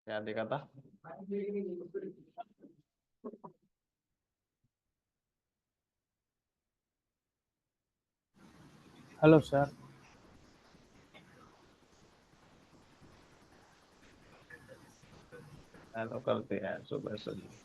क्या देखा था? Hello sir. हेलो करते हैं सुबह सुबह।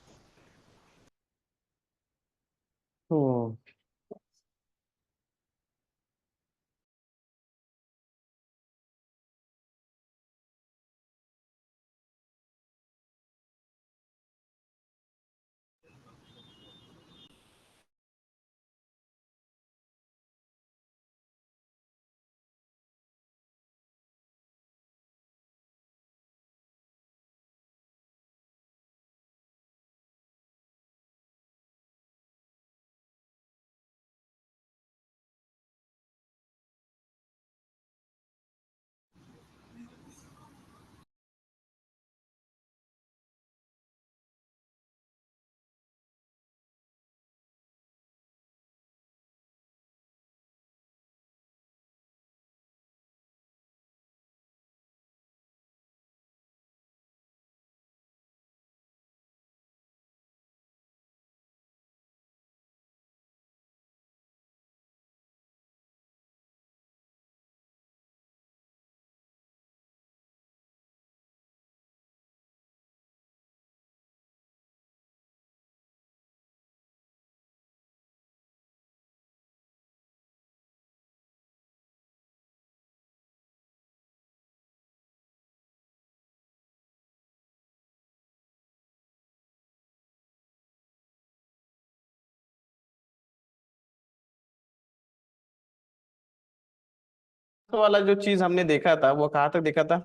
तो वाला जो चीज हमने देखा था वो कहाँ तक देखा था?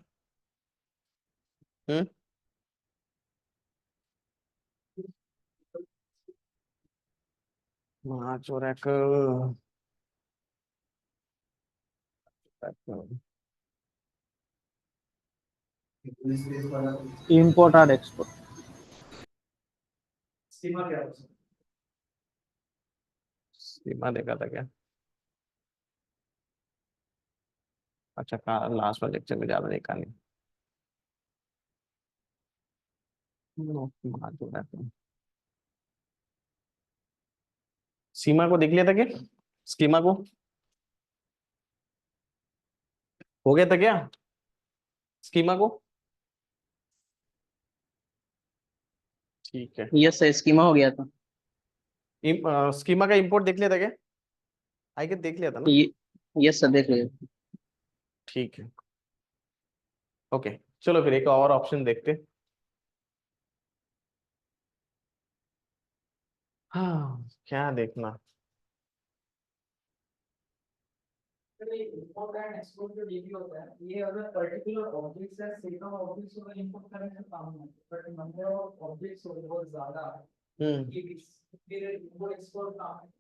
हम्म। वहाँ चोरक। इंपोर्ट और एक्सपोर्ट। सीमा देखा था क्या? अच्छा, कहाँ लास्ट वाले लेक्चर में ज्यादा देखा नहीं। वहाँ चोरक। सीमा को देख लिया था क्या? स्कीमा को हो गया था क्या? स्कीमा को। ठीक है। यस सर, स्कीमा हो गया था। स्कीमा का इंपोर्ट देख लिया था क्या? आई के देख लिया था ना? ये यस सर, देख लीजिए। ठीक है। ओके। चलो फिर एक और ऑप्शन देखते। हाँ, क्या देखना? इंपोर्ट एंड एक्सपोर्ट जो डीपी होता है, ये अगर पर्टिकुलर ऑब्जेक्ट्स है, सेट ऑफ ऑब्जेक्ट्स को इंपोर्ट करने का काम है, बट नंबर ऑफ ऑब्जेक्ट्स हो बहुत ज्यादा है, हम्म। ये फिर इंपोर्ट एक्सपोर्ट काम है।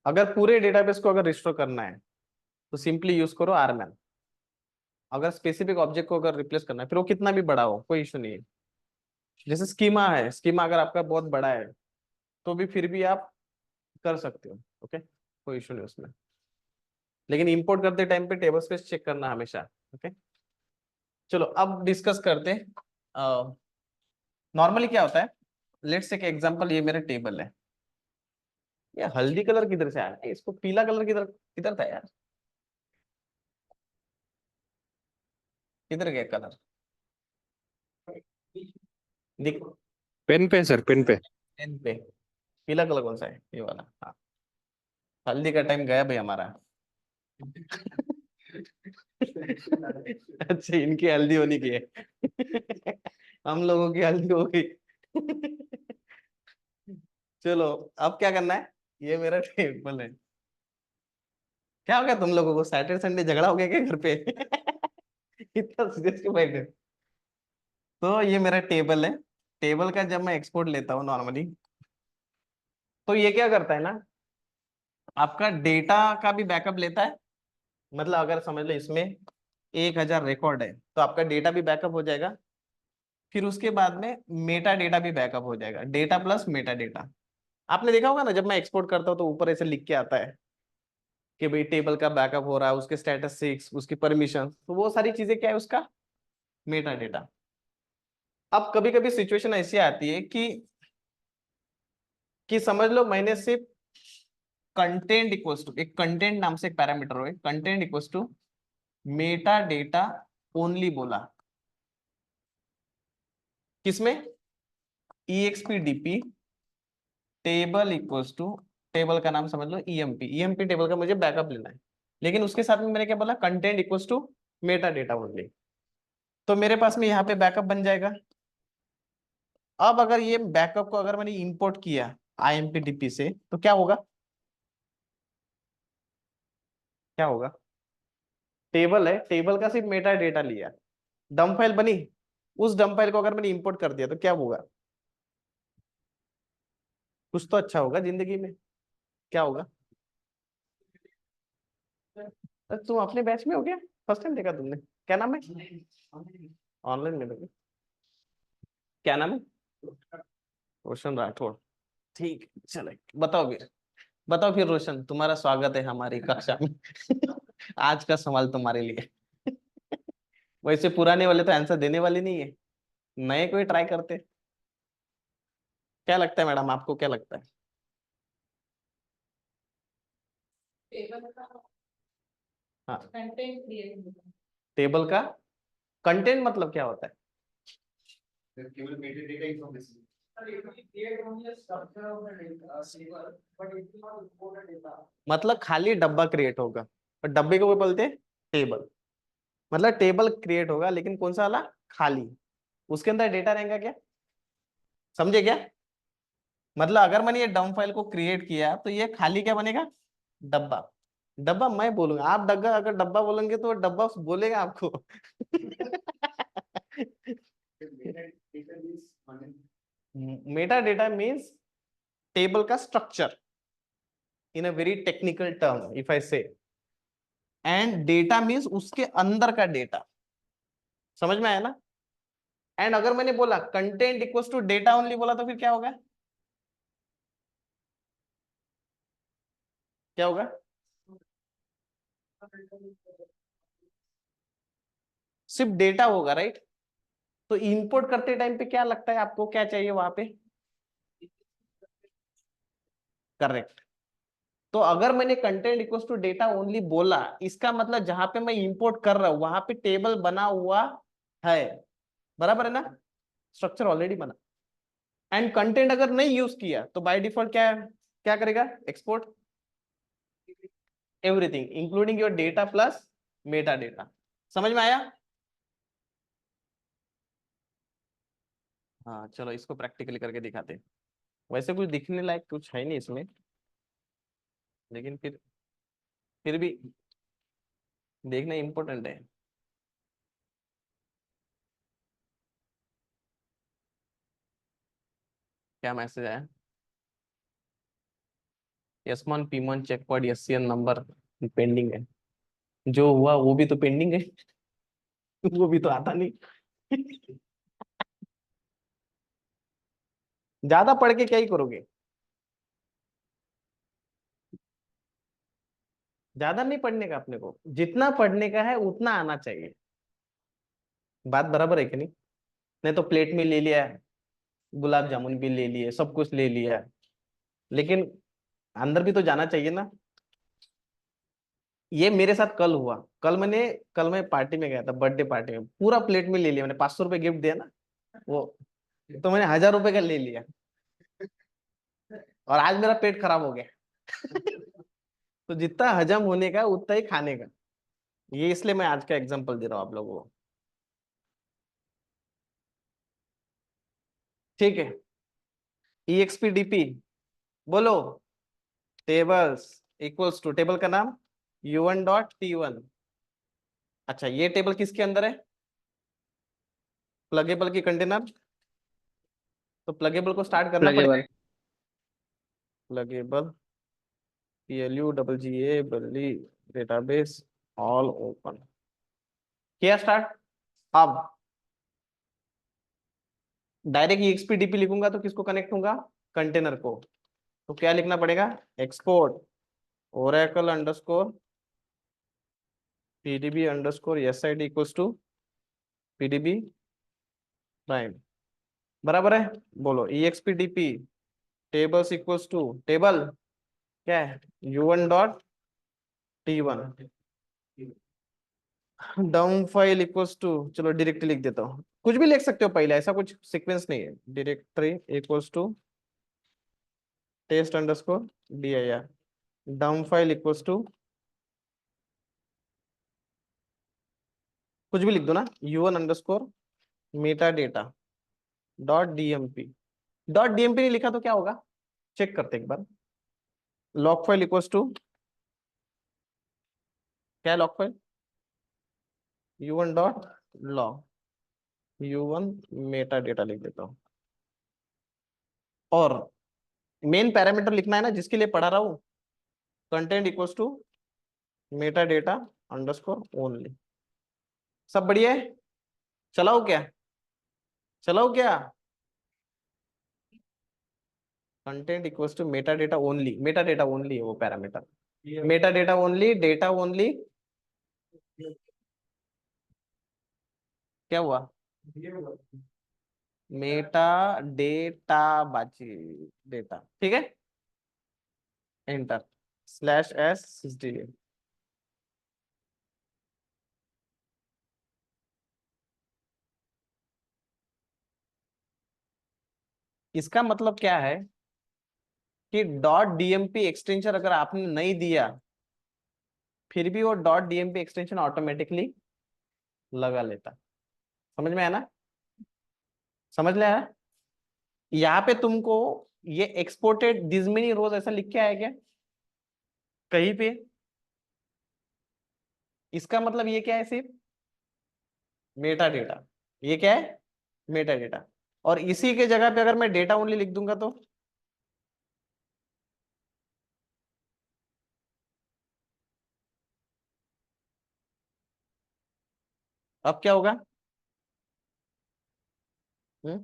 अगर पूरे डेटाबेस को अगर रिस्टोर करना है तो सिंपली यूज करो आरमैन। अगर स्पेसिफिक ऑब्जेक्ट को अगर रिप्लेस करना है, फिर वो कितना भी बड़ा हो, कोई इशू नहीं है। जैसे स्कीमा है, स्कीमा अगर आपका बहुत बड़ा है तो भी फिर भी आप कर सकते हो। ओके, कोई इशू नहीं उसमें। लेकिन इंपोर्ट करते टाइम पे टेबल स्पेस चेक करना हमेशा। ओके। चलो अब डिस्कस करते हैं। नॉर्मली क्या होता है, लेट्स टेक एग्जांपल, ये मेरा टेबल है। ये हल्दी कलर किधर से आया? इसको पीला कलर किधर किधर था यार? किधर गया कलर? दिख पेन पे सर, पेन पे। पेन पे। पीला कलर कौन सा है? ये वाला, हाँ। हल्दी का टाइम गया भाई हमारा। अच्छा, इनकी हल्दी होनी की है। हम लोगों की हल्दी हो गई। चलो, अब क्या करना है? ये मेरा टेबल है। क्या हो गया तुम लोगों को? सैटरडे संडे झगड़ा हो गया क्या घर पे? इतना सीरियस क्यों बैठे? तो ये मेरा टेबल है। टेबल का जब मैं एक्सपोर्ट लेता हूँ नॉर्मली, तो ये क्या करता है ना, आपका डेटा का भी बैकअप लेता है। मतलब अगर समझ लो इसमें 1,000 रिकॉर्ड है तो आपका डेटा भी बैकअप हो जाएगा। फिर उसके बाद में मेटा डेटा भी बैकअप हो जाएगा, डेटा प्लस मेटा डेटा। आपने देखा होगा ना, जब मैं एक्सपोर्ट करता हूँ तो ऊपर ऐसे लिख के आता है कि भाई टेबल का बैकअप हो रहा है, उसके स्टेटस 6, उसकी परमिशन, तो वो सारी चीजें क्या है उसका मेटा डेटा। अब कभी कभी सिचुएशन ऐसी आती है कि समझ लो मैंने सिर्फ कंटेंट इक्वल्स टू, एक कंटेंट नाम से एक पैरामीटर हो, content equals to meta data only बोला। किसमें? EXPDP table equals to, table का नाम समझ लो EMP टेबल का मुझे बैकअप लेना है, लेकिन उसके साथ में मैंने क्या बोला? Content equals to meta data only. तो मेरे पास में यहाँ पे बैकअप बन जाएगा। अब अगर ये बैकअप को अगर मैंने इंपोर्ट किया IMPDP से तो क्या होगा? क्या होगा? टेबल है, टेबल का सिर्फ मेटा डेटा लिया, डम फाइल बनी, उस डम फाइल को अगर मैंने इंपोर्ट कर दिया तो क्या होगा? कुछ तो अच्छा होगा जिंदगी में। क्या होगा? तुम अपने बैच में हो गया? फर्स्ट टाइम देखा तुमने? क्या नाम है? ऑनलाइन में लोगे? क्या नाम है? रोशन राठौड़। ठीक, चलो बताओ फिर। बताओ फिर रोशन, तुम्हारा स्वागत है हमारी कक्षा में। आज का सवाल तुम्हारे लिए। वैसे पुराने वाले तो आंसर देने वाले नहीं है, नए कोई ट्राई करते। क्या लगता है मैडम, आपको क्या लगता है? टेबल का हाँ, कंटेंट क्रिएट टेबल का कंटेंट मतलब क्या होता है? केवल metadata information create only a structure of the data table, but it will not import the data. मतलब खाली डब्बा क्रिएट होगा, और डब्बे को बोलते हैं टेबल। मतलब टेबल क्रिएट होगा लेकिन कौन सा वाला? खाली। उसके अंदर डेटा रहेगा क्या? समझे क्या? मतलब अगर मैंने ये डम फाइल को क्रिएट किया तो ये खाली क्या बनेगा? डब्बा। डब्बा मैं बोलूंगा, आप डब्बा अगर डब्बा बोलेंगे तो डब्बा बोलेगा आपको। Metadata means meta data means table का structure in a very technical term if I say, and data means उसके अंदर का डेटा। समझ में आया ना? एंड अगर मैंने बोला content equals to data only बोला तो फिर क्या होगा? क्या होगा? सिर्फ डेटा होगा, राइट? तो इंपोर्ट करते टाइम पे क्या लगता है आपको, क्या चाहिए वहां पे? करेक्ट। तो अगर मैंने content equals to data only बोला, इसका मतलब जहां पे मैं इंपोर्ट कर रहा हूं वहां पे टेबल बना हुआ है। बराबर है ना? स्ट्रक्चर ऑलरेडी बना। एंड कंटेंट अगर नहीं यूज किया तो बाय डिफॉल्ट क्या क्या करेगा? Export everything including your data plus Meta data. समझ में आया? हाँ चलो इसको प्रैक्टिकली करके दिखाते हैं। वैसे कुछ दिखने लायक कुछ है नहीं इसमें, लेकिन फिर भी देखना इंपॉर्टेंट है। क्या मैसेज आया? S1 P1 checkpoint SCN number pending है। जो हुआ वो भी तो पेंडिंग है। वो भी तो आता नहीं। ज्यादा पढ़ के क्या ही करोगे? ज्यादा नहीं पढ़ने का अपने को, जितना पढ़ने का है उतना आना चाहिए। बात बराबर है कि नहीं? नहीं तो प्लेट में ले लिया, गुलाब जामुन भी ले लिए, सब कुछ ले लिया, लेकिन अंदर भी तो जाना चाहिए ना। ये मेरे साथ कल हुआ। कल मैं पार्टी में गया था, बर्थडे पार्टी में, पूरा प्लेट में ले लिया मैंने। 500 रुपए गिफ्ट दिया ना वो, तो मैंने 1000 रुपए का ले लिया, और आज मेरा पेट खराब हो गया। तो जितना हजम होने का उतना ही खाने का। ये इसलिए मैं आज का एग्जांपल दे रहा हूँ आप लोगों को। ठीक है। EXPDP बोलो। टेबल्स इक्वल्स टू, टेबल का नाम U1.T1। अच्छा, ये टेबल किसके अंदर है? प्लगेबल की कंटेनर। तो प्लगेबल को स्टार्ट करना पड़ेगा। प्लगेबल। प्लगेबल PLUGGA बल्ली डेटाबेस ऑल ओपन किया स्टार्ट। अब डायरेक्ट EXPDP लिखूंगा तो किसको कनेक्ट होगा? कंटेनर को। तो क्या लिखना पड़ेगा? Export Oracle underscore PDB underscore SID equals to PDB prime. बराबर है, बोलो EXPDP tables equals to table क्या है U1 dot T1 dump file equals to, चलो डायरेक्टली लिख देता हूँ, कुछ भी लिख सकते हो पहले, ऐसा कुछ सीक्वेंस नहीं है, directory equals to test underscore dir dump file equals to कुछ भी लिख दो ना U1 underscore meta data dot DMP नहीं लिखा तो क्या होगा, चेक करते एक बार, लॉग फाइल इक्वल्स टू क्या है log file U1 dot log U1 meta data लिख देता हूँ, और मेन पैरामीटर लिखना है ना जिसके लिए पढ़ा रहा हूँ, content equals to meta data underscore only. सब बढ़िया है, चलाओ क्या, चलाओ क्या, content equals to meta data only है वो parameter, meta data only, data only, क्या हुआ मेटा डेटा बाची डेटा, ठीक है, एंटर /s/60 इसका मतलब क्या है कि डॉट डीएमपी एक्सटेंशन अगर आपने नहीं दिया फिर भी वो डॉट डीएमपी एक्सटेंशन ऑटोमेटिकली लगा लेता, समझ में आया ना, समझ लिया है, यहाँ पे तुमको ये एक्सपोर्टेड दिस मेनी रोज ऐसा लिख के आया क्या कहीं पे, इसका मतलब ये क्या है सिर्फ मेटा डेटा, ये क्या है मेटा डेटा, और इसी के जगह पे अगर मैं डेटा ओनली लिख दूंगा तो अब क्या होगा, हम्म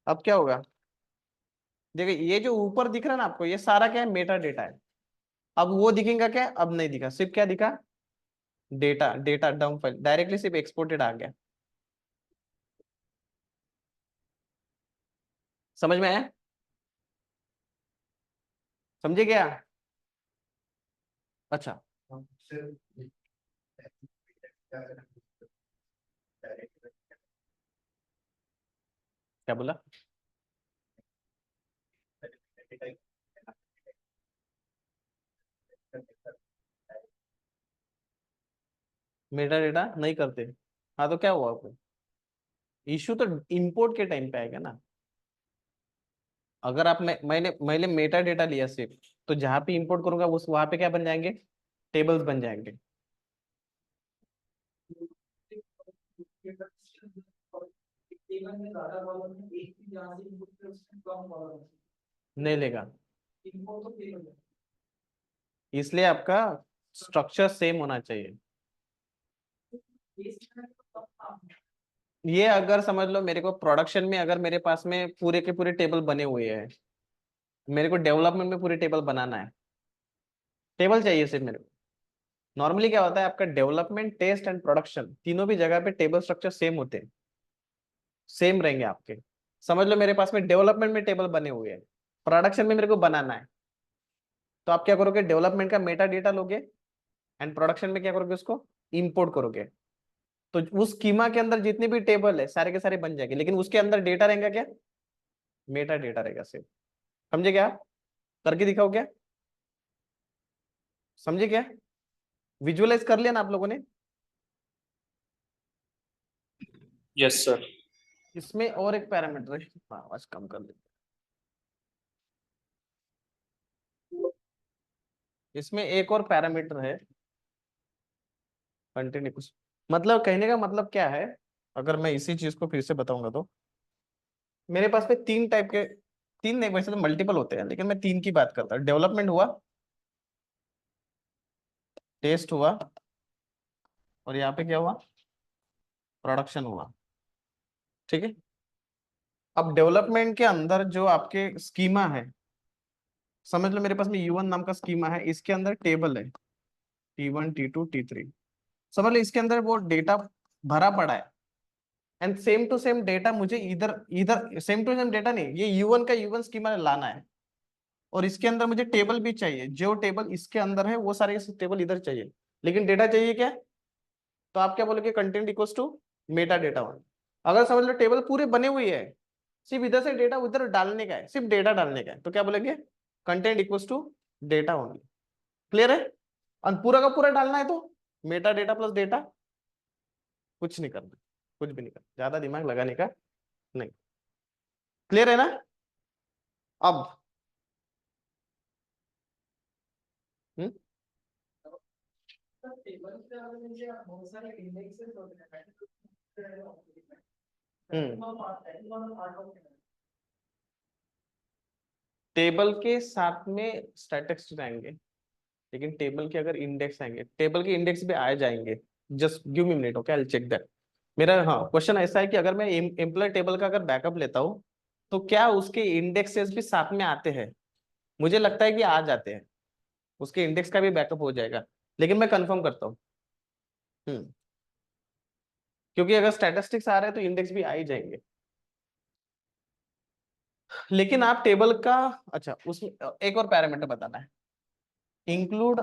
अब क्या होगा, देखिए ये जो ऊपर दिख रहा है ना आपको ये सारा क्या है मेटा डेटा है, अब वो दिखेगा क्या, अब नहीं दिखा, सिर्फ क्या दिखा data, data down file directly सिर्फ एक्सपोर्टेड आ गया, समझ में आया, समझे क्या, अच्छा क्या बोला, मेटा डेटा नहीं करते, हाँ तो क्या हुआ आपको, इश्यू तो इंपोर्ट के टाइम पे आएगा ना, अगर आप मैंने मेटा डेटा लिया सिर्फ, तो जहां पे इंपोर्ट करूंगा उस वहां पे क्या बन जाएंगे, टेबल्स बन जाएंगे, टेबल में ज्यादा कॉलम है, एक भी जहाँ से इनपुट है उसमें कम कॉलम है, नहीं लेगा, इनपुट तो टेबल है। इसलिए आपका स्ट्रक्चर सेम होना चाहिए, इसमें तो कम काम है। ये अगर समझ लो मेरे को प्रोडक्शन में अगर मेरे पास में पूरे के पूरे टेबल बने हुए हैं, मेरे को डेवलपमेंट में पूरे टेबल बनाना है, टेबल चाहिए सिर्फ मेरे को, नॉर्मली क्या होता है आपका डेवलपमेंट टेस्ट एंड प्रोडक्शन तीनों भी जगह पे टेबल स्ट्रक्चर सेम होते हैं, सेम रहेंगे आपके, समझ लो मेरे पास में डेवलपमेंट में टेबल बने हुए हैं, प्रोडक्शन में मेरे को बनाना है, तो आप क्या करोगे डेवलपमेंट का मेटा डेटा लोगे एंड प्रोडक्शन में क्या करोगे उसको इंपोर्ट करोगे, तो उस स्कीमा के अंदर जितने भी टेबल है सारे के सारे बन जाएंगे, लेकिन उसके अंदर डेटा रहेगा क्या, मेटा डेटा रहेगा सिर्फ, समझे क्या, करके दिखाओ क्या, समझे क्या, विजुअलाइज कर लिया ना आप लोगों ने, यस सर। इसमें और एक पैरामीटर है, हाँ आवाज कम कर लेते हैं। इसमें एक और पैरामीटर है कंटिन्यूस, मतलब कहने का मतलब क्या है, अगर मैं इसी चीज को फिर से बताऊंगा तो मेरे पास में तीन टाइप के, तीन नहीं वैसे तो मल्टीपल होते हैं लेकिन मैं तीन की बात करता हूँ, डेवलपमेंट हुआ, टेस्ट हुआ, और यहाँ पे क्या हुआ प्रोडक्शन हुआ, ठीक है, अब डेवलपमेंट के अंदर जो आपके स्कीमा है, समझ लो मेरे पास में U1 नाम का स्कीमा है, इसके अंदर टेबल है T1 T2 T3, समझ लो इसके अंदर वो डेटा भरा पड़ा है, and same to same data मुझे इधर इधर सेम टू सेम डेटा नहीं, ये U1 का U1 स्कीमा लाना है और इसके अंदर मुझे टेबल भी चाहिए, जो टेबल इसके अंदर है वो सारे टेबल इधर चाहिए, लेकिन डेटा चाहिए क्या? तो आप क्या बोलोगे? Content equals to meta data one. अगर समझ लो टेबल पूरे बने हुए है, सिर्फ इधर से डेटा उधर डालने का है, सिर्फ डेटा डालने का है, तो क्या बोलेंगे? Content equals to data only. Clear है? और पूरा का पूरा डालना है तो मेटा डेटा प्लस डेटा, कुछ नहीं करना, कुछ भी नहीं करना, ज्यादा दिमाग लगाने का नहीं। क्लियर है ना? अब हम्म टेबल पे अगर मुझे बहुत सारे इंडेक्सेस होते हैं टेबल के साथ में स्टैटिक्स आएंगे, लेकिन टेबल के अगर इंडेक्स आएंगे, टेबल के इंडेक्स भी आ जाएंगे। Just give me minute, okay, I will check that. मेरा हाँ क्वेश्चन ऐसा है कि अगर मैं एम्प्लॉय टेबल का अगर बैकअप लेता हूँ तो क्या उसके इंडेक्सेस भी साथ में आते हैं? मुझे लगता है कि आ जाते हैं, उसके इंडेक्स का भी बैकअप हो जाएगा, लेकिन मैं कंफर्म करता हूँ। क्योंकि अगर स्टैटिस्टिक्स आ रहे हैं तो इंडेक्स भी आ ही जाएंगे। लेकिन आप टेबल का, अच्छा उसमें एक और पैरामीटर बताना है, इंक्लूड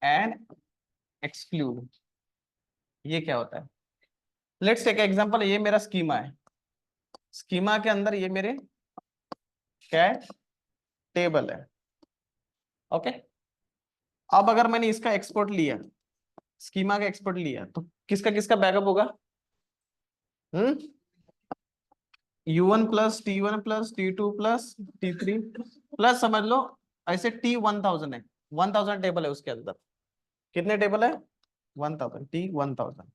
एंड एक्सक्लूड। ये क्या होता है? लेट्स टेक एग्जांपल, ये मेरा स्कीमा है, स्कीमा के अंदर ये मेरे कैट टेबल है, ओके। अब अगर मैंने इसका एक्सपोर्ट लिया, स्कीमा का एक्सपोर्ट लिया, तो किसका किसका बैकअप होगा? U1 plus T1 plus T2 plus T3 plus, समझ लो ऐसे T1000 है, 1000 टेबल है उसके अंदर। कितने टेबल है? 1000, T1000,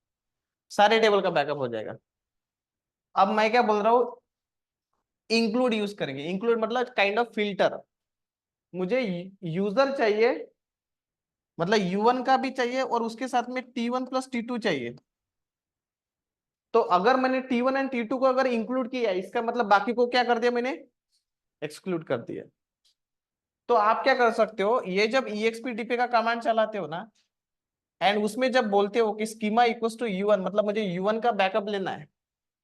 सारे टेबल का बैकअप हो जाएगा। अब मैं क्या बोल रहा हूँ, इंक्लूड यूज करेंगे। इंक्लूड मतलब काइंड ऑफ फिल्टर। मुझे यूजर चाहिए, मतलब U1 का भी चाहिए और उसके साथ में T1 प्लस T2 चाहिए। तो अगर मैंने T1 एंड T2 को अगर इंक्लूड किया, इसका मतलब बाकी को क्या कर दिया मैंने? एक्सक्लूड कर दिया। तो आप क्या कर सकते हो, ये जब EXPDP का कमांड चलाते हो ना, एंड उसमें जब बोलते हो कि स्कीमा इक्वल्स टू U1, मतलब मुझे U1 का बैकअप लेना है,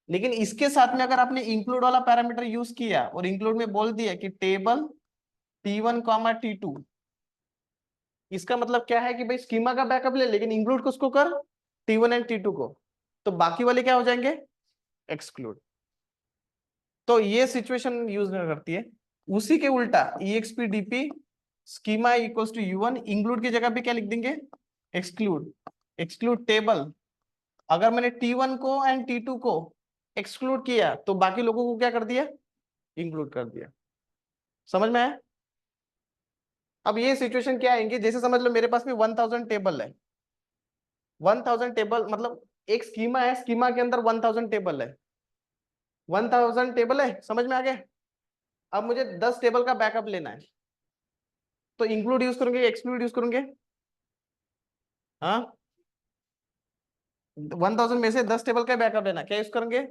लेकिन इसके साथ में अगर आपने इंक्लूड वाला पैरामीटर यूज किया और इंक्लूड में बोल दिया कि टेबल T1 कॉमा T2, इसका मतलब क्या है कि भाई स्कीमा का बैकअप ले, लेकिन इंक्लूड किसको कर? T1 एंड T2 को। तो बाकी वाले क्या हो जाएंगे? एक्सक्लूड। तो ये सिचुएशन यूज नहीं करती है। उसी के उल्टा EXPDP schema equals to U1, include की जगह पे क्या लिख देंगे? एक्सक्लूड। एक्सक्लूड टेबल, अगर मैंने T1 को एंड T2 को एक्सक्लूड किया तो बाकी लोगों को क्या कर दिया? इंक्लूड कर दिया। समझ में आया? अब ये सिचुएशन क्या आएंगे, जैसे समझ लो मेरे पास में 1000 टेबल है, 1000 टेबल मतलब एक स्कीमा है, स्कीमा के अंदर 1000 टेबल है, 1000 टेबल है, समझ में आ गया? अब मुझे 10 टेबल का बैकअप लेना है, तो इंक्लूड यूज करूंगे, एक्सक्लूड यूज करूंगे? हाँ, 1000 में से 10 टेबल का बैकअप लेना, क्या यूज करेंगे?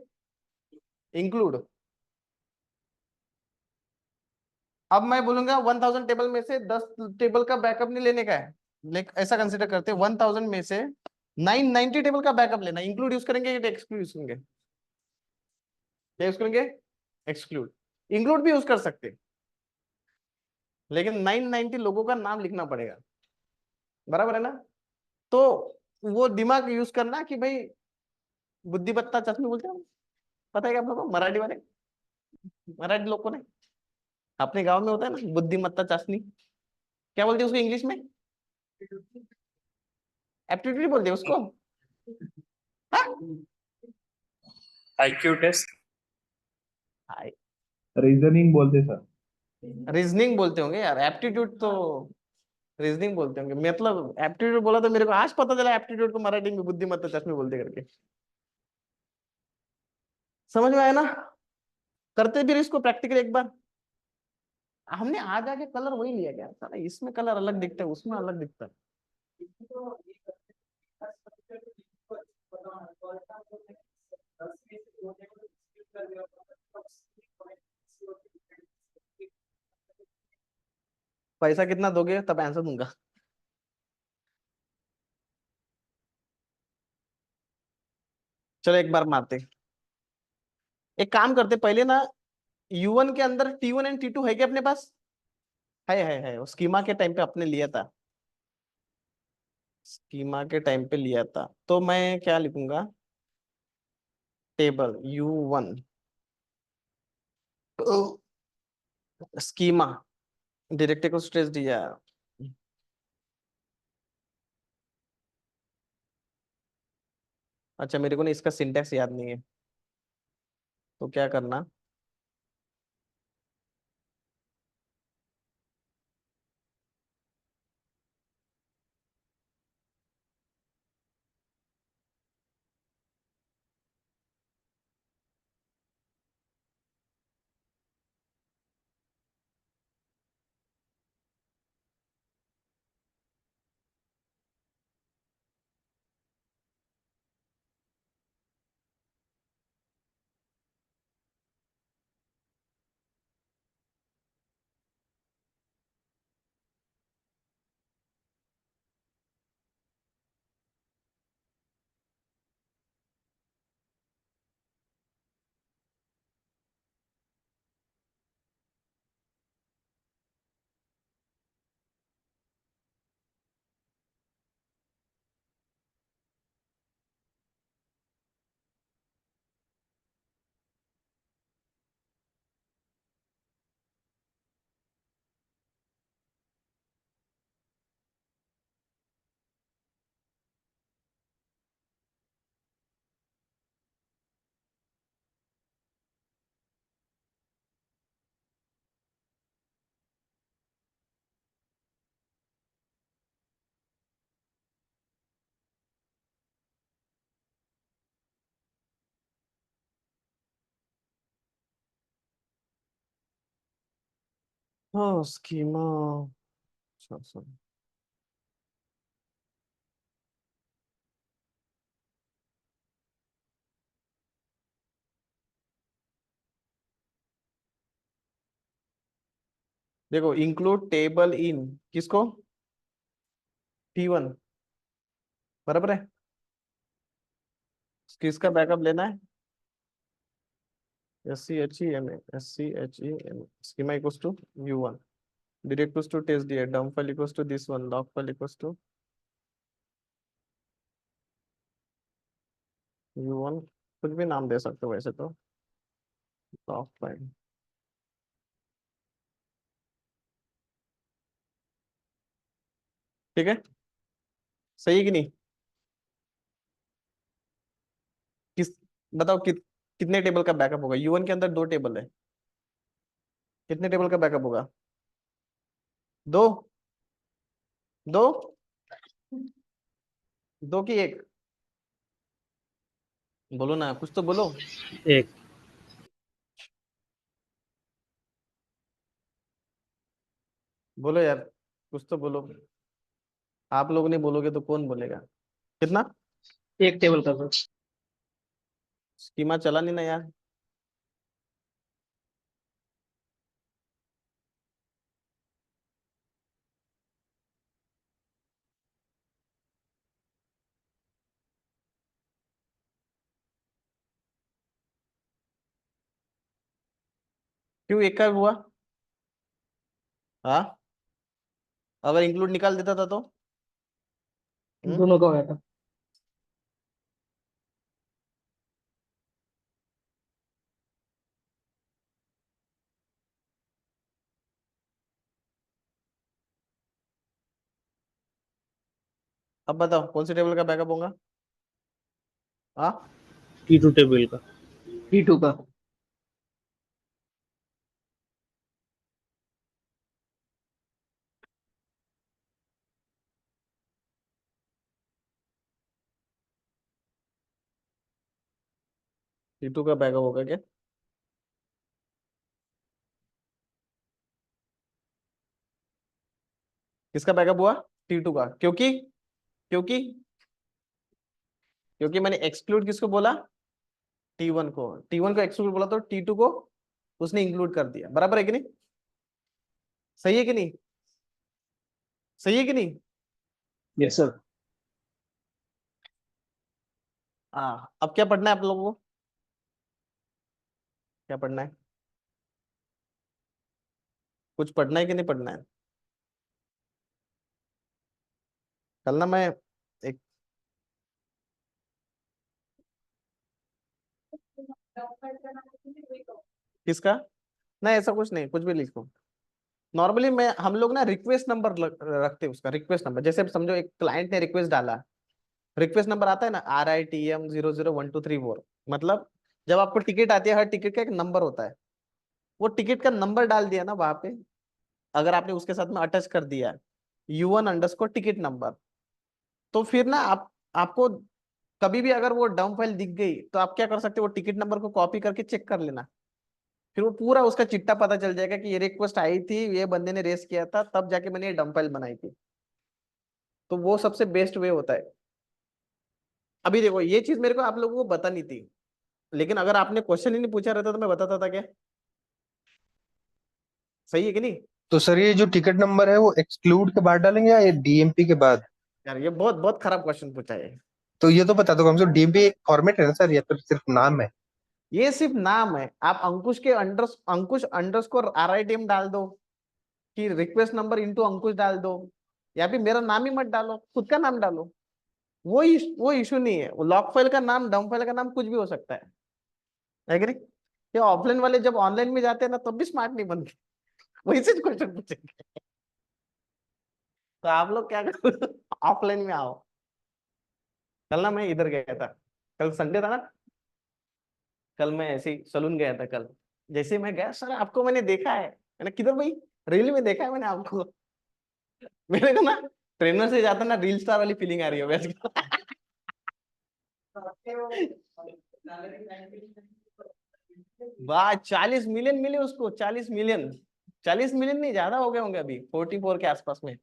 इंक्लूड। अब मैं बोलूंगा 1000 टेबल में से 10 टेबल का बैकअप नहीं लेने का है, लेकिन ऐसा कंसिडर करते हैं 1000 में से 990 टेबल का बैकअप लेना, इंक्लूड यूज करेंगे या एक्सक्लूड यूज करेंगे? क्या यूज करेंगे? एक्सक्लूड। इंक्लूड भी यूज कर सकते हैं, लेकिन 990 लोगों का नाम लिखना पड़ेगा, बराबर है ना? तो वो दिमाग यूज करना कि भाई बुद्धिमत्ता चश्मे बोलते हैं, पता है क्या आप लोगों को, मराठी वाले, मराठी लोग को नहीं, अपने गांव में होता है ना बुद्धिमत्ता चाशनी, क्या बोलते हैं उसको इंग्लिश में? एप्टीट्यूड बोलते हैं उसको। IQ test. रीजनिंग बोलते सर। रीजनिंग बोलते होंगे यार, एप्टीट्यूड तो रीजनिंग बोलते होंगे। मतलब एप्टीट्यूड बोला तो मेरे को आज पता चला एप्टीट्यूड को मराठी में बुद्धिमत्ता चश्मे बोलते करके। समझ में आया ना? करते भी इसको प्रैक्टिकल एक बार। हमने आज आके कलर वही लिया क्या साला, इसमें कलर अलग दिखता है उसमें अलग दिखता है। पैसा कितना दोगे तब आंसर दूंगा। चलो एक बार मारते, एक काम करते पहले ना, U1 के अंदर T1 एंड T2 है क्या अपने पास? है, वो स्कीमा के टाइम पे अपने लिया था, स्कीमा के टाइम पे लिया था, तो मैं क्या लिखूंगा, टेबल U1 स्कीमा डायरेक्ट को स्ट्रेस दिया। अच्छा मेरे को ना इसका सिंटैक्स याद नहीं है, तो क्या करना, हाँ स्कीमा, अच्छा। देखो इंक्लूड टेबल इन किसको, T1, बराबर है, किसका बैकअप लेना है, SCHEMA schema equals to U1, direct equals to test diya, dump file equals to this one, log file equals to U1, कुछ भी नाम दे सकते हो वैसे तो, log file, ठीक है, सही है कि नहीं, किस, बताओ कितने टेबल का बैकअप होगा, U1 के अंदर दो टेबल है, कितने टेबल का बैकअप होगा, दो, दो, दो की एक, बोलो ना कुछ तो बोलो, एक। बोलो यार, कुछ तो बोलो, आप लोग नहीं बोलोगे तो कौन बोलेगा, कितना, एक टेबल का सर। स्कीमा चला नहीं ना यार, क्यों एक का हुआ, हाँ, अगर इंक्लूड निकाल देता था तो, दोनों का हो गया था। अब बताओ कौन से टेबल का बैकअप होगा, हाँ, T2 टेबल का। T2 का। T2 का बैकअप होगा क्या, किसका बैकअप हुआ, T2 का, क्योंकि क्योंकि क्योंकि मैंने एक्सक्लूड किसको बोला, T1 को, T1 को एक्सक्लूड बोला तो T2 को उसने इंक्लूड कर दिया, बराबर है कि नहीं, सही है कि नहीं, सही है कि नहीं, यस सर। हाँ, अब क्या पढ़ना है आप लोगों को? क्या पढ़ना है? कुछ पढ़ना है कि नहीं पढ़ना है? कल ना मैं एक किसका, नहीं ऐसा कुछ नहीं, कुछ भी लिखो। नॉर्मली मैं हम लोग ना रिक्वेस्ट नंबर रखते हैं, उसका रिक्वेस्ट नंबर। जैसे समझो एक क्लाइंट ने रिक्वेस्ट डाला, रिक्वेस्ट नंबर आता है ना, RITM 001234। मतलब जब आपको टिकट आती है, हर टिकट का एक नंबर होता है। वो टिकट का नंबर डाल दिया ना वहां पे, अगर आपने उसके साथ में अटैच कर दिया U1_टिकट नंबर, तो फिर ना आपको कभी भी अगर वो डम फाइल दिख गई तो आप क्या कर सकते हो, वो टिकट नंबर को कॉपी करके चेक कर लेना। फिर वो पूरा उसका चिट्ठा पता चल जाएगा कि ये रिक्वेस्ट आई थी, ये बंदे ने रेस किया था, तब जाके मैंने ये डम फाइल बनाई थी। तो वो सबसे बेस्ट वे होता है। अभी देखो ये चीज मेरे को आप लोगों को बतानी थी, लेकिन अगर आपने क्वेश्चन ही नहीं पूछा रहता तो मैं बताता था क्या? सही है कि नहीं? तो सर ये जो टिकट नंबर है वो एक्सक्लूड के बाद डालेंगे या ये डीएमपी के बाद? यार ये बहुत बहुत खराब क्वेश्चन पूछा है। तो ये तो बता दो, कम से कम डीएमपी एक फॉर्मेट है ना सर, या तो सिर्फ नाम है? ये सिर्फ नाम है। आप अंकुश_RITM डाल दो, कि रिक्वेस्ट नंबर इनटू अंकुश डाल दो, या फिर मेरा नाम ही मत डालो, खुद का नाम डालो। वो इशू नहीं है। वो लॉक फाइल का नाम, डम फाइल का नाम कुछ भी हो सकता है कि नहीं? ये ऑफलाइन वाले जब ऑनलाइन में जाते हैं ना, तब भी स्मार्ट नहीं बनते, वही से क्वेश्चन पूछेंगे। तो आप लोग क्या करो, ऑफलाइन में आओ। कल ना मैं इधर गया था, कल संडे था ना, कल मैं ऐसे ही सलून गया था कल। जैसे मैं गया, सर आपको मैंने देखा है। मैंने, किधर भाई? रील में देखा है मैंने आपको। मेरे को ना ट्रेनर से जाता ना रील स्टार वाली फीलिंग आ रही है वैसे। वाह, 40 मिलियन मिले उसको, 40 मिलियन। 40 मिलियन नहीं, ज्यादा हो गए होंगे अभी, 44 के आसपास में।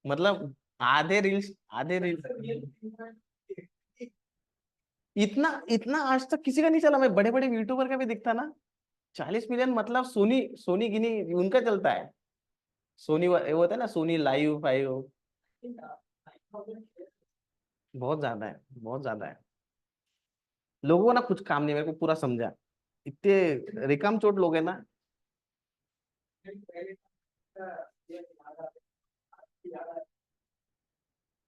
मतलब आधे रील्स इतना इतना आज तक किसी का नहीं चला। मैं बड़े बड़े यूट्यूबर का भी दिखता ना, 40 मिलियन। मतलब सोनी सोनी गिनी उनका चलता है। सोनी वो होता है ना, सोनी लाइव 5। बहुत ज्यादा है, बहुत ज्यादा है। लोगों को ना कुछ काम नहीं, मेरे को पूरा समझा। इतने रिकम चोट लोग है ना।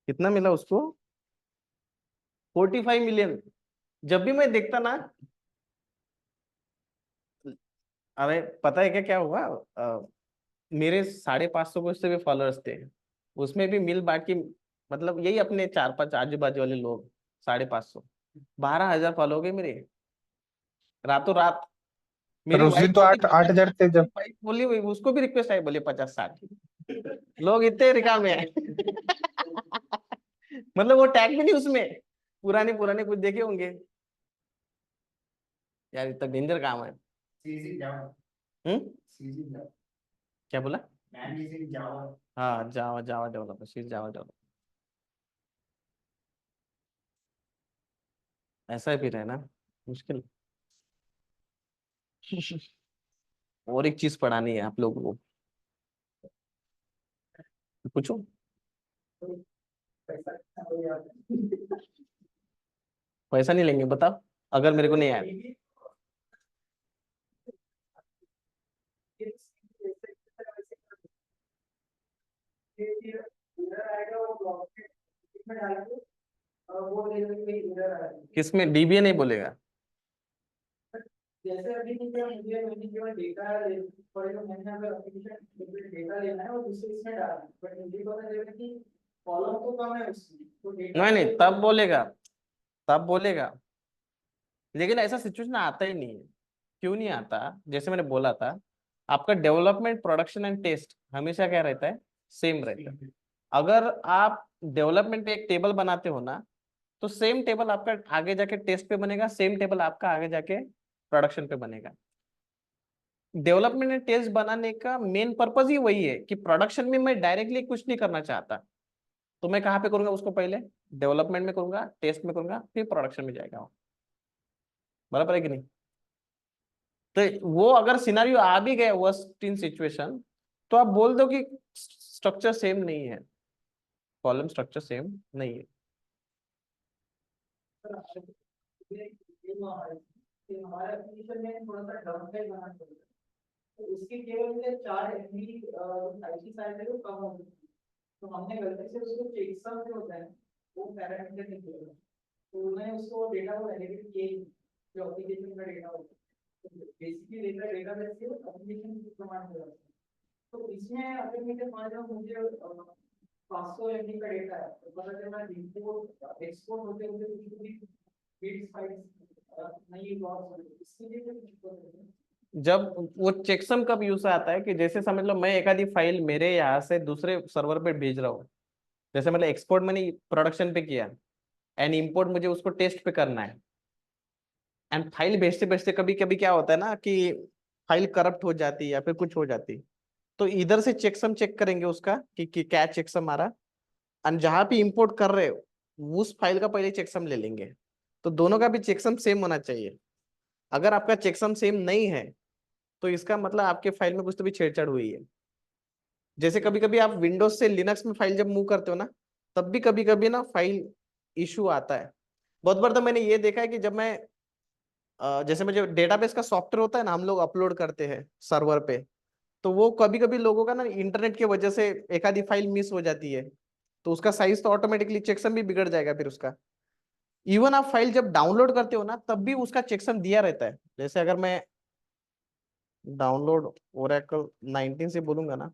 कितना मिला उसको? 45 मिलियन। जब भी मैं देखता ना, अरे पता है क्या क्या हुआ? मेरे 550 को उससे भी फॉलोअर्स थे। उसमें भी मिल बांट की, मतलब यही अपने 4-5 आजू बाजू वाले लोग, 550, 12,000 फॉलो हो गए मेरे, रातों रात। पर मेरी उस वाइफ दिन तो बोली, 8,000 थे जब। वाइफ बोली, उसको भी रिक्वेस्ट आई, बोले 50-60। लोग इतने रिकामे हैं। मतलब वो टैग भी नहीं उसमें, पुराने पुराने कुछ देखे होंगे। यार इतना डेंजर काम है। CC Java. हम्म। CC Java. क्या बोला? Man is in Java. हाँ, जावा जावा डेवलपर, शीज जावा डेवलपर। ऐसा भी रहना मुश्किल। और एक चीज पढ़ानी है आप लोगों को, पूछो। पैसा नहीं लेंगे, बताओ, अगर मेरे को नहीं आया। किसमें डीबीए नहीं बोलेगा? जैसे अभी मैंने केवल डेटा पड़ेगा, मैंने अगर एप्लीकेशन डेटा लेना है और दूसरे इसमें डालना है, बट मुझे पता चलेगा कि कॉलम तो कम है उसमें, तो डेटा नहीं नहीं, तब बोलेगा, तब बोलेगा। लेकिन ऐसा सिचुएशन आता ही नहीं है। क्यों नहीं आता? जैसे मैंने बोला था, आपका डेवलपमेंट, प्रोडक्शन एंड टेस्ट हमेशा क्या रहता है? सेम रहता है। अगर आप डेवलपमेंट पे एक टेबल बनाते हो ना, तो सेम टेबल आपका आगे जाके टेस्ट पे बनेगा, सेम टेबल आपका आगे जाके प्रोडक्शन पे बनेगा। डेवलपमेंट एंड टेस्ट बनाने का मेन पर्पज ही वही है कि प्रोडक्शन में मैं डायरेक्टली कुछ नहीं करना चाहता, तो मैं कहाँ पे करूंगा उसको? पहले डेवलपमेंट में करूंगा, टेस्ट में करूंगा, फिर प्रोडक्शन में जाएगा। बराबर है कि नहीं? तो वो अगर सिनारियो आ भी गया वर्स्ट इन सिचुएशन, तो आप बोल दो कि स्ट्रक्चर सेम नहीं है, कॉलम स्ट्रक्चर सेम नहीं है। हमारे एप्लीकेशन में थोड़ा सा डाउन साइड बनाना पड़ेगा, तो उसके केवल मुझे 4 MB आईसी साइड है वो कम हो गई, तो हमने गलती से उसको चेकसम जो होता है वो पैरामीटर नहीं दिया, तो उन्होंने उसको डेटा को एलिमिनेट किए ही, जो एप्लीकेशन का डेटा होता है, तो बेसिकली डेटा डेटाबेस से एप्लीकेशन कमांड हो जाता है। तो इसमें अगर मुझे मान लो मुझे 500 MB का डेटा है, तो पता चला इंपोर्ट एक्सपोर्ट होते होते कुछ भी बिट्स फाइल्स नहीं लॉस, इसके लिए कुछ दिक्कत है। जब वो चेकसम कब यूज आता है कि जैसे समझ लो मैं एक आधी फाइल मेरे यहाँ से दूसरे सर्वर पे भेज रहा हूँ, जैसे मतलब एक्सपोर्ट मैंने प्रोडक्शन पे किया एंड इंपोर्ट मुझे उसको टेस्ट पे करना है, एंड फाइल भेजते भेजते कभी कभी क्या होता है ना कि फाइल करप्ट हो जाती है या फिर कुछ हो जाती है, तो इधर से चेकसम चेक करेंगे उसका कि क्या चेकसम आ रहा, एंड जहां पे इंपोर्ट कर रहे हो उस फाइल का पहले चेकसम ले लेंगे। तो दोनों का भी चेकसम सेम होना चाहिए। अगर आपका चेकसम सेम नहीं है तो इसका मतलब आपके फाइल में कुछ तो भी छेड़छाड़ हुई है। जैसे कभी कभी आप विंडोज से लिनक्स में फाइल जब मूव करते हो ना, तब भी कभी कभी ना फाइल इशू आता है। बहुत बार तो मैंने ये देखा है कि जब मैं जैसे मुझे डेटाबेस का सॉफ्टवेयर होता है ना, हम लोग अपलोड करते हैं सर्वर पे, तो वो कभी कभी लोगों का ना इंटरनेट की वजह से एक आधी फाइल मिस हो जाती है, तो उसका साइज तो ऑटोमेटिकली चेकसम भी बिगड़ जाएगा फिर उसका। इवन आप फाइल जब डाउनलोड करते हो ना तब भी उसका चेकसम दिया रहता है। जैसे अगर मैं डाउनलोड ओरेकल 19 से बोलूंगा ना,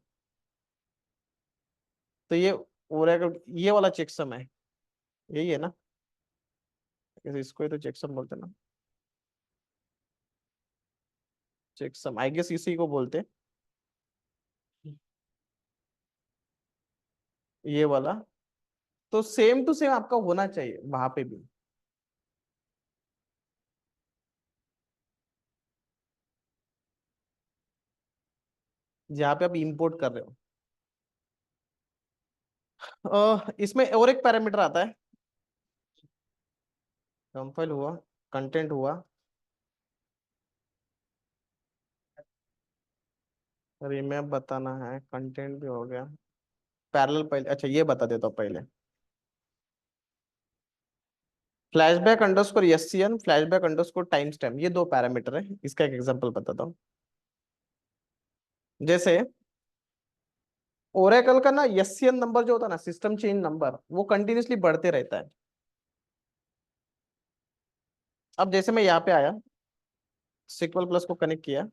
तो ये ओरेकल ये वाला चेकसम है, यही है ना, इसको ही तो चेकसम बोलते हैं ना, चेकसम आई गेस इसी को बोलते हैं, ये वाला। तो सेम टू सेम आपका होना चाहिए वहां पे भी। जहाँ पे आप इंपोर्ट कर रहे हो, इसमें और एक पैरामीटर आता है, कंपाइल हुआ, कंटेंट हुआ, रिमैप बताना है, कंटेंट भी हो गया, पैरेलल पहले, अच्छा ये बता देता हूँ पहले। Flashback underscore SCN, flashback underscore time stamp, ये दो पैरामीटर है। इसका एक एग्जांपल बताता हूँ। जैसे ओरेकल का ना एससीएन नंबर जो होता है ना, सिस्टम चेंज नंबर, वो कंटिन्यूसली बढ़ते रहता है। अब जैसे मैं यहाँ पे आया, सिक्वल प्लस को कनेक्ट किया,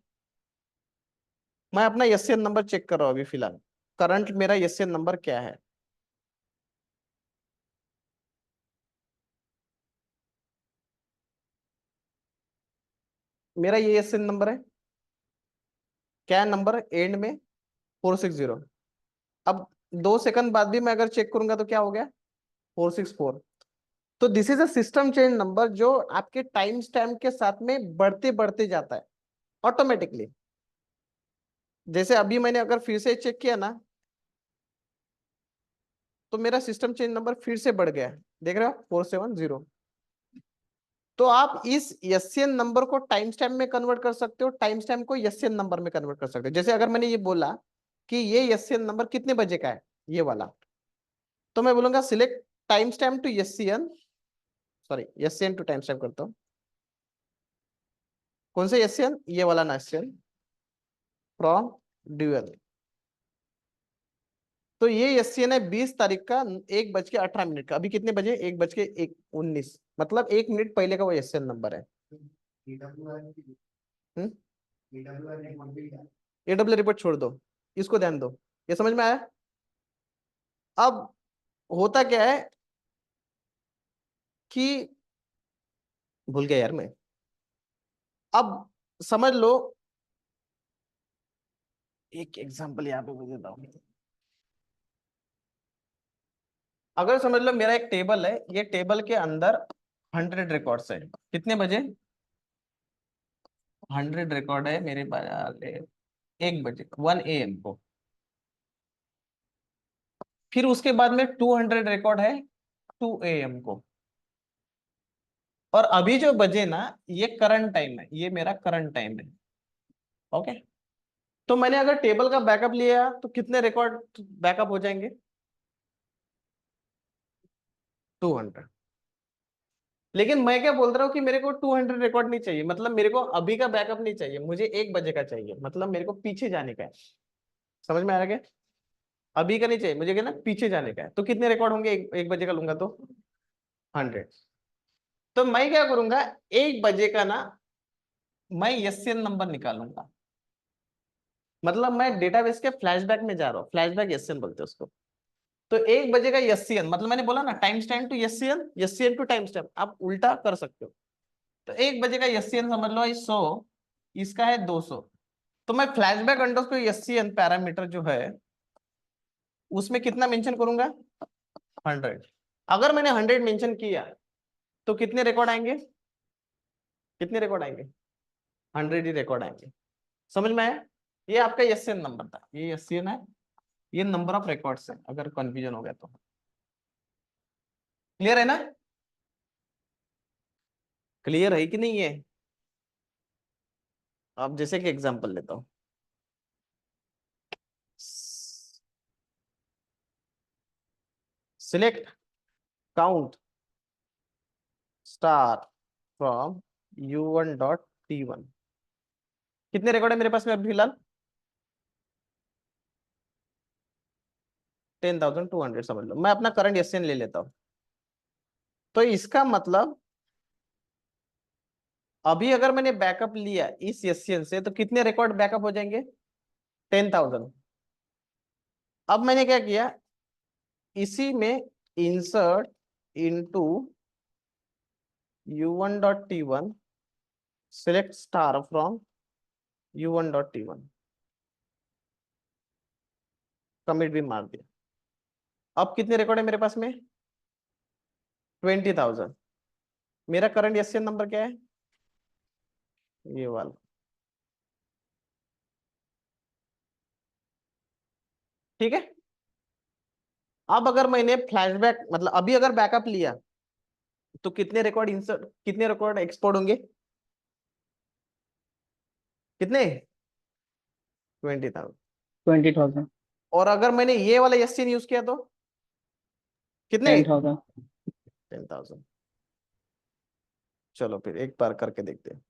मैं अपना एससीएन नंबर चेक कर रहा हूँ अभी फिलहाल, करंट मेरा एससीएन नंबर क्या है। मेरा ये एससीएन नंबर है, क्या नंबर एंड में 460। अब 2 सेकंड बाद भी मैं अगर चेक करूंगा तो क्या हो गया, 464। तो this is a system change number जो आपके टाइम स्टैम्प के साथ में बढ़ते बढ़ते जाता है ऑटोमेटिकली। जैसे अभी मैंने अगर फिर से चेक किया ना, तो मेरा सिस्टम चेंज नंबर फिर से बढ़ गया, देख रहे हो 470। तो आप इस एससीएन नंबर को टाइम स्टैम्प में कन्वर्ट कर सकते हो, टाइम स्टैम्प को एससीएन नंबर में कन्वर्ट कर सकते हो। जैसे अगर मैंने ये बोला कि ये एससीएन नंबर कितने बजे का है, ये वाला, तो मैं बोलूंगा select time stamp to SCN, sorry SCN to time stamp करता हूँ। कौन से एससीएन, ये वाला ना एससीएन, फ्रॉम ड्यूअल। तो ये एससीएन है 20 तारीख का 1:18 का। अभी कितने बजे, 1:19, मतलब 1 मिनट पहले का वो एससीएन नंबर है। एडब्ल्यू रिपोर्ट छोड़ दो, इसको ध्यान दो, ये समझ में आया। अब होता क्या है कि भूल गया यार मैं। अब समझ लो, एक एग्जांपल यहाँ पे मुझे देता हूँ। अगर समझ लो मेरा एक टेबल है, ये टेबल के अंदर 100 रिकॉर्ड्स है, कितने बजे, 100 रिकॉर्ड है मेरे पास 1 बजे 1 AM को। फिर उसके बाद में 200 रिकॉर्ड है 2 AM को। और अभी जो बजे ना, ये करंट टाइम है, ये मेरा करंट टाइम है। ओके, तो मैंने अगर टेबल का बैकअप लिया तो कितने रिकॉर्ड बैकअप हो जाएंगे, 200। लेकिन मैं क्या बोल रहा हूँ कि मेरे को 200 रिकॉर्ड नहीं चाहिए, मतलब मेरे को अभी का बैकअप नहीं चाहिए, मुझे 1 बजे का चाहिए, मतलब मेरे को पीछे जाने का है। समझ में आ रहा है क्या? अभी का नहीं चाहिए मुझे, क्या ना, पीछे जाने का है। तो कितने रिकॉर्ड होंगे 1 बजे का लूंगा तो 100। तो मैं क्या करूंगा, 1 बजे का ना मैं एससीएन नंबर निकालूंगा, मतलब मैं डेटाबेस के फ्लैशबैक में जा रहा हूँ, फ्लैशबैक एससीएन बोलते हैं उसको। तो 1 बजे का एससीएन, मतलब मैंने बोला ना time stamp to SCN, SCN to time stamp, आप उल्टा कर सकते हो। तो 1 बजे का एससीएन समझ लो 100, इसका है 200। तो मैं फ्लैशबैक अंडरस्कोर एससीएन पैरामीटर जो है उसमें कितना मेंशन करूंगा, 100। अगर मैंने 100 मेंशन किया तो कितने रिकॉर्ड आएंगे, कितने रिकॉर्ड आएंगे, 100 ही रिकॉर्ड आएंगे। समझ में आया? ये आपका एससीएन नंबर था, ये एससीएन है, ये नंबर ऑफ रिकॉर्ड्स है, अगर कंफ्यूजन हो गया तो। क्लियर है ना? क्लियर है कि नहीं है? अब जैसे कि एग्जांपल लेता हूं, select count star from u1.t1। कितने रिकॉर्ड है मेरे पास में अभी फिलहाल, 10,200 समझ लो। मैं अपना करंट एससीएन ले लेता हूं। तो इसका मतलब अभी अगर मैंने बैकअप लिया इस एससीएन से तो कितने रिकॉर्ड बैकअप हो जाएंगे, 10,000। अब मैंने क्या किया, इसी में insert into u1.t1 select star from u1.t1, commit भी मार दिया। अब कितने रिकॉर्ड है मेरे पास में, 20,000। मेरा करंट एससीएन नंबर क्या है, ये वाला। ठीक है। अब अगर मैंने फ्लैशबैक मतलब अभी अगर बैकअप लिया तो कितने रिकॉर्ड इंसर्ट, कितने रिकॉर्ड एक्सपोर्ट होंगे, कितने, 20,000। 20,000। और अगर मैंने ये वाला एससीएन यूज किया तो कितने, 10,000। 10,000। चलो फिर एक बार करके देखते हैं।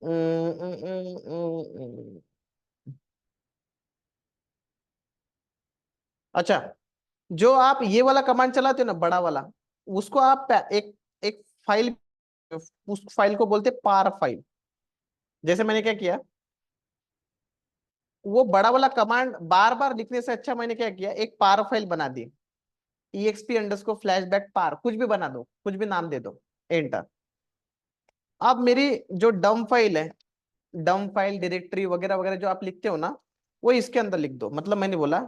उम, उम, उम, उम, उम। अच्छा, जो आप ये वाला कमांड चलाते हो ना बड़ा वाला, उसको आप एक एक फाइल, उस फाइल को बोलते पार फाइल। जैसे मैंने क्या किया, वो बड़ा वाला कमांड बार बार लिखने से अच्छा मैंने क्या किया, एक पार फाइल बना दी, exp _ पार, कुछ भी बना दो, कुछ भी नाम दे दो, एंटर। अब मेरी जो डम फाइल है, डम फाइल डायरेक्टरी वगैरह वगैरह जो आप लिखते हो ना, वो इसके अंदर लिख दो। मतलब मैंने बोला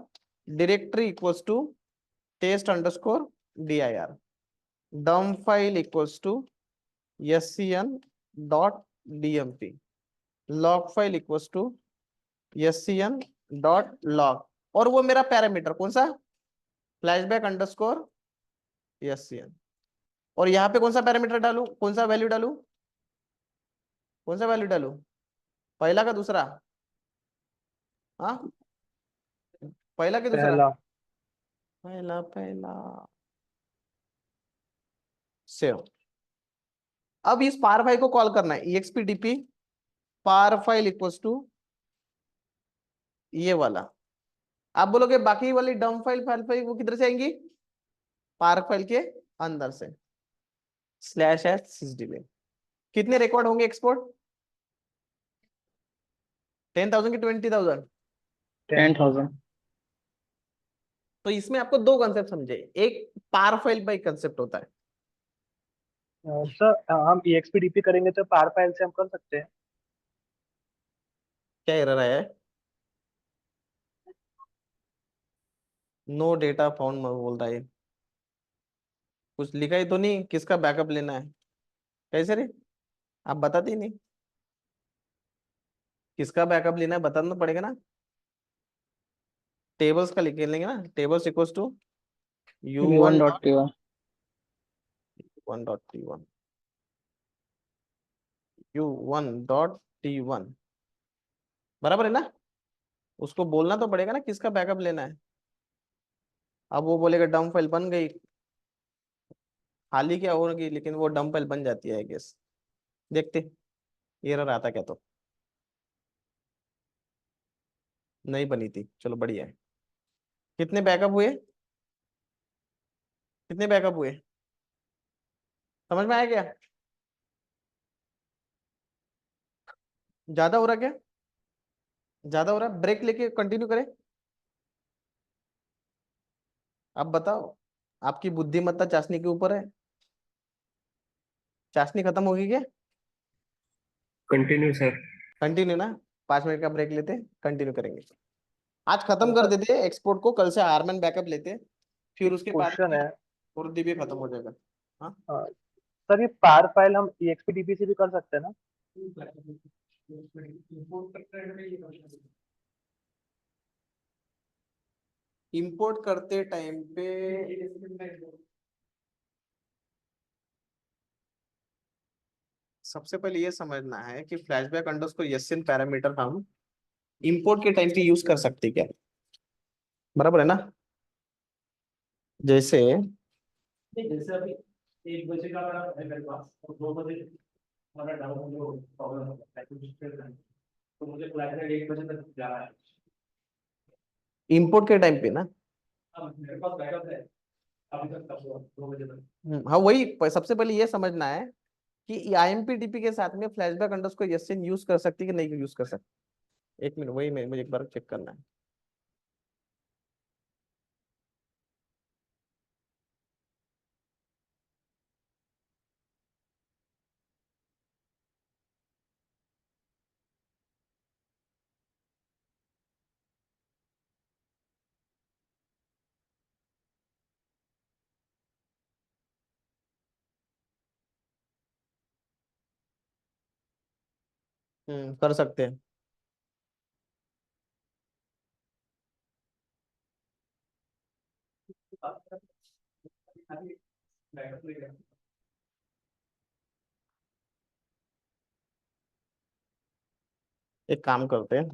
directory equals to test_dir, dump file equals to scn.dmp, log file equals to scn.log, और वो मेरा पैरामीटर कौन सा, flashback_scn। और यहाँ पे कौन सा पैरामीटर डालू, कौन सा वैल्यू डालू, कौन सा वैल्यू डालू, पहला का दूसरा, हाँ पहला कि दूसरा, पहला। पहला पहला, सेव। अब इस पार फाइल को कॉल करना है, expdp par file equals to ये वाला। आप बोलोगे बाकी वाली डम फाइल फाइल फाइल वो किधर से आएंगी, पार्क फाइल के अंदर से, /sysdb। कितने रिकॉर्ड होंगे एक्सपोर्ट, 10,000 की 20,000। 10,000। तो इसमें आपको दो कंसेप्ट समझे, एक पार फाइल बाई कंसेप्ट होता है। सर हम EXPDP करेंगे तो पार फाइल से हम कर सकते हैं। क्या एरर आया है, नो डेटा फाउंड बोल रहा है, कुछ लिखा ही तो नहीं किसका बैकअप लेना है, कैसे रे, आप बताते ही नहीं, किसका बैकअप लेना है बताना पड़ेगा ना। टेबल्स का लिख लेंगे ना, tables equals to u1 u1.t1। Dot T one, u1.t1 बराबर है ना। उसको बोलना तो पड़ेगा ना किसका बैकअप लेना है। अब वो बोलेगा डम फाइल बन गई, हाल ही क्या होगी, लेकिन वो डंप फाइल बन जाती है आई गेस। देखते एरर आता क्या तो। नहीं बनी थी, चलो बढ़िया है। कितने बैकअप हुए, कितने बैकअप हुए, समझ में आया क्या? ज्यादा हो रहा क्या, ज्यादा हो रहा, ब्रेक लेके कंटिन्यू करें? अब बताओ, आपकी बुद्धिमत्ता चाशनी के ऊपर है। चाशनी खत्म होगी क्या? Continue sir. कंटिन्यू ना, 5 मिनट का ब्रेक लेते, कंटिन्यू करेंगे। आज खत्म कर सर देते एक्सपोर्ट को, कल से आर्मन बैकअप लेते, फिर एक उसके बाद क्वेश्चन है। कुर्दी भी खत्म हो जाएगा। हाँ, हाँ, सर ये पार फाइल हम EXPDP से भी कर सकते हैं ना? इंपोर्ट करते टाइम पे सबसे पहले ये समझना है कि फ्लैशबैक अंडरस्कोर यसिन पैरामीटर हम इंपोर्ट के टाइम पे यूज कर सकते क्या, बराबर है ना? जैसे जैसे अभी 1 बजे का मेरा है मेरे पास और 2 बजे हमारा डाउन जो प्रॉब्लम होता है तो मुझे फ्लाइट 1 बजे तक जाना है। इंपोर्ट के टाइम पे ना, अब मेरे पास बैकअप है अभी तक तक 2 बजे तक। हाँ वही सबसे पहले ये समझना है कि आईएमपीडीपी के साथ में फ्लैशबैक अंडरस्कोर यसिन यूज कर सकती है कि नहीं यूज कर सकती। एक मिनट, वही मुझे एक बार चेक करना है। कर सकते हैं। बैकअप ले गया। एक काम करते हैं,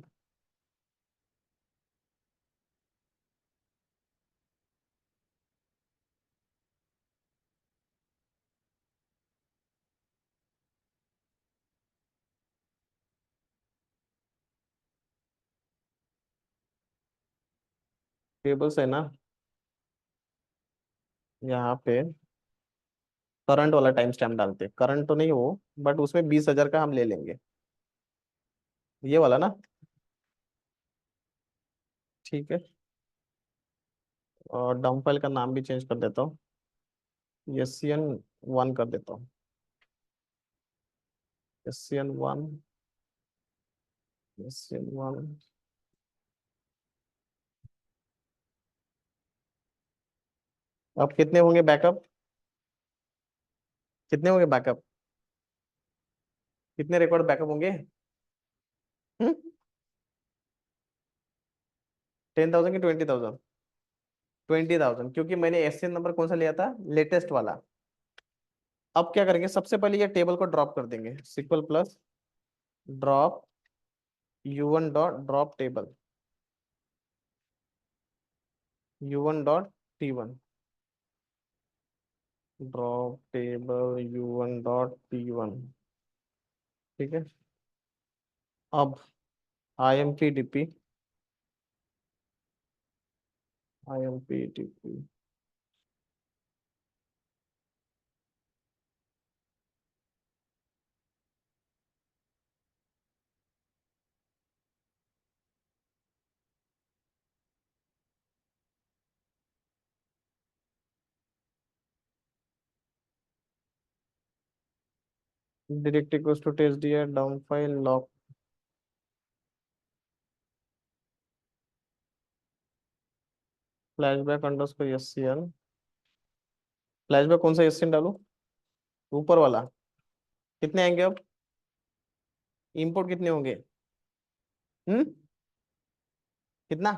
टेबल्स है ना, यहाँ पे करंट वाला टाइम स्टैम्प डालते हैं। करंट तो नहीं हो, बट उसमें 20,000 का हम ले लेंगे, ये वाला ना। ठीक है, और डाउन फाइल का नाम भी चेंज कर देता हूँ, SCN1 कर देता हूँ, SCN1, SCN1। अब कितने होंगे बैकअप, कितने होंगे बैकअप, कितने रिकॉर्ड बैकअप होंगे? 10,000 की 20,000? 20,000, क्योंकि मैंने SCN नंबर कौन सा लिया था, लेटेस्ट वाला। अब क्या करेंगे, सबसे पहले ये टेबल को ड्रॉप कर देंगे, SQL plus drop U1 dot drop table, U1 dot T1, drop table U1 dot T1। ठीक है, अब IMPDP, IMPDP direct equals to test dir down file log flashback underscore SCN। Flashback कौन सा SCN डालूं, ऊपर वाला? कितने आएंगे अब, इंपोर्ट कितने होंगे? हम्म, कितना?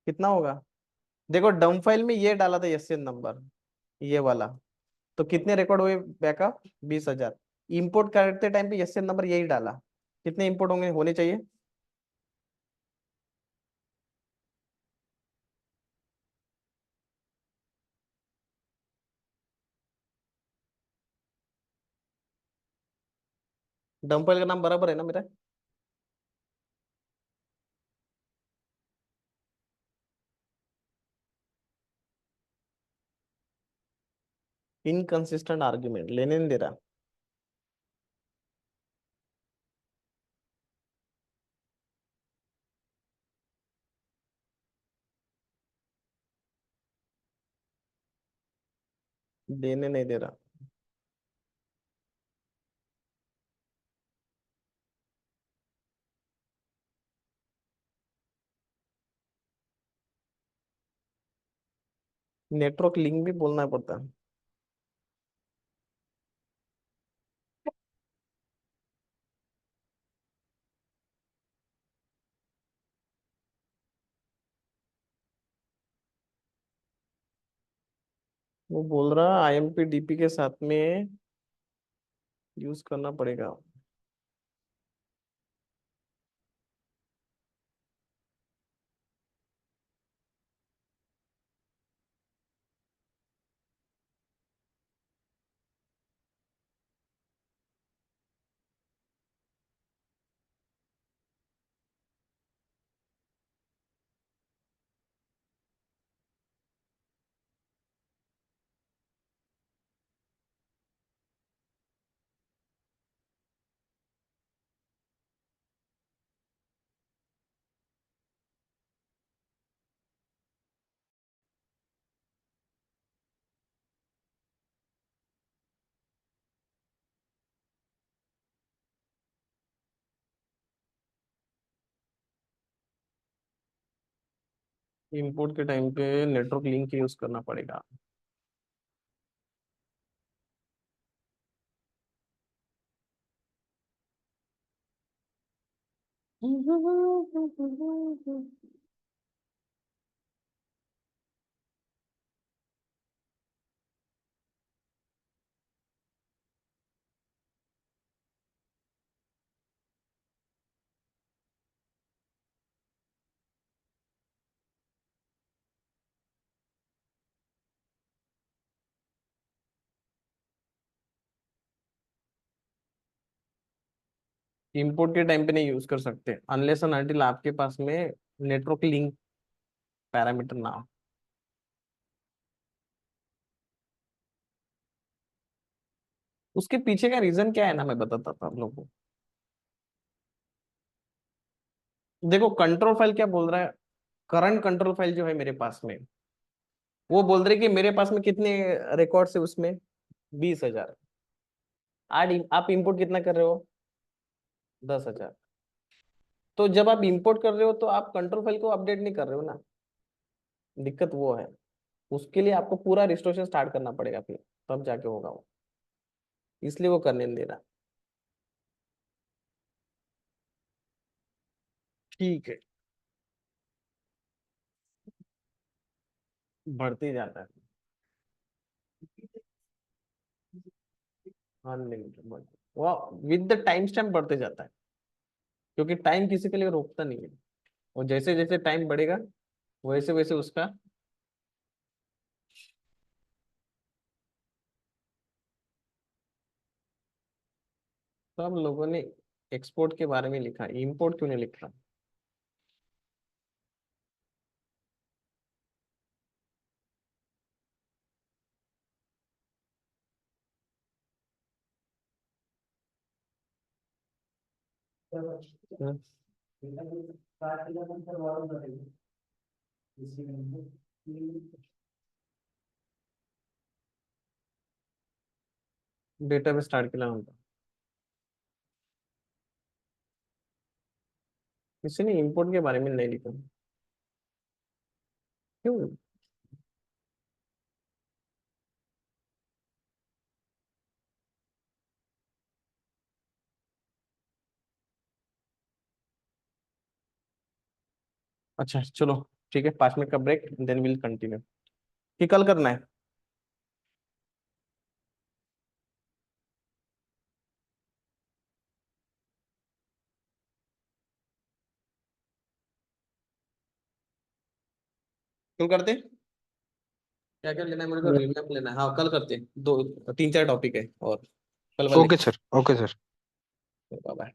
कितना होगा? देखो डाउन फाइल में ये डाला था SCN नंबर, ये वाला, तो कितने रिकॉर्ड हुए बैकअप, 20,000। इंपोर्ट करते टाइम पे SCN नंबर यही डाला, कितने इंपोर्ट होंगे, होने चाहिए? डम्पल का नाम बराबर है ना मेरा? इनकंसिस्टेंट आर्ग्यूमेंट लेने नहीं दे रहा। देने नहीं दे रहा। नेटवर्क लिंक भी बोलना पड़ता है। वो बोल रहा आईएमपी डीपी के साथ में यूज करना पड़ेगा। इंपोर्ट के टाइम पे नेटवर्क लिंक यूज करना पड़ेगा। इंपोर्ट के टाइम पे नहीं यूज कर सकते अनलेस एंड अनटिल आपके पास में नेटवर्क लिंक पैरामीटर ना हो। उसके पीछे का रीजन क्या है ना, मैं बताता था आप लोगों को। देखो कंट्रोल फाइल क्या बोल रहा है, करंट कंट्रोल फाइल जो है मेरे पास में, वो बोल रहे कि मेरे पास में कितने रिकॉर्ड्स है उसमें, 20,000। आज आप इंपोर्ट कितना कर रहे हो, 10,000। तो जब आप इंपोर्ट कर रहे हो तो आप कंट्रोल फाइल को अपडेट नहीं कर रहे हो ना, दिक्कत वो है। उसके लिए आपको पूरा रिस्टोरेशन स्टार्ट करना पड़ेगा फिर, तब जाके होगा वो, इसलिए वो करने नहीं दे रहा। ठीक है, बढ़ते ही जाता है अनलिमिटेड, वो विद द टाइम स्टैम्प बढ़ते जाता है, क्योंकि टाइम किसी के लिए रोकता नहीं है। और जैसे जैसे टाइम बढ़ेगा वैसे वैसे उसका। सब लोगों ने एक्सपोर्ट के बारे में लिखा, इंपोर्ट क्यों नहीं लिखा? हम्म, स्टार्ट किया नंतर वाढून जाते इसी नंतर डेटा पे स्टार्ट केला होता, किसी ने इंपोर्ट के बारे में नहीं लिखा, क्यों? अच्छा चलो, ठीक है, 5 मिनट का ब्रेक, देन विल कंटिन्यू। कि कल करना है? कल करते हैं? क्या क्या लेना है मेरे को, रिमैप लेना है, हाँ कल करते हैं। 2 3 4 टॉपिक है और कल वाले। Okay sir, okay sir. Bye bye.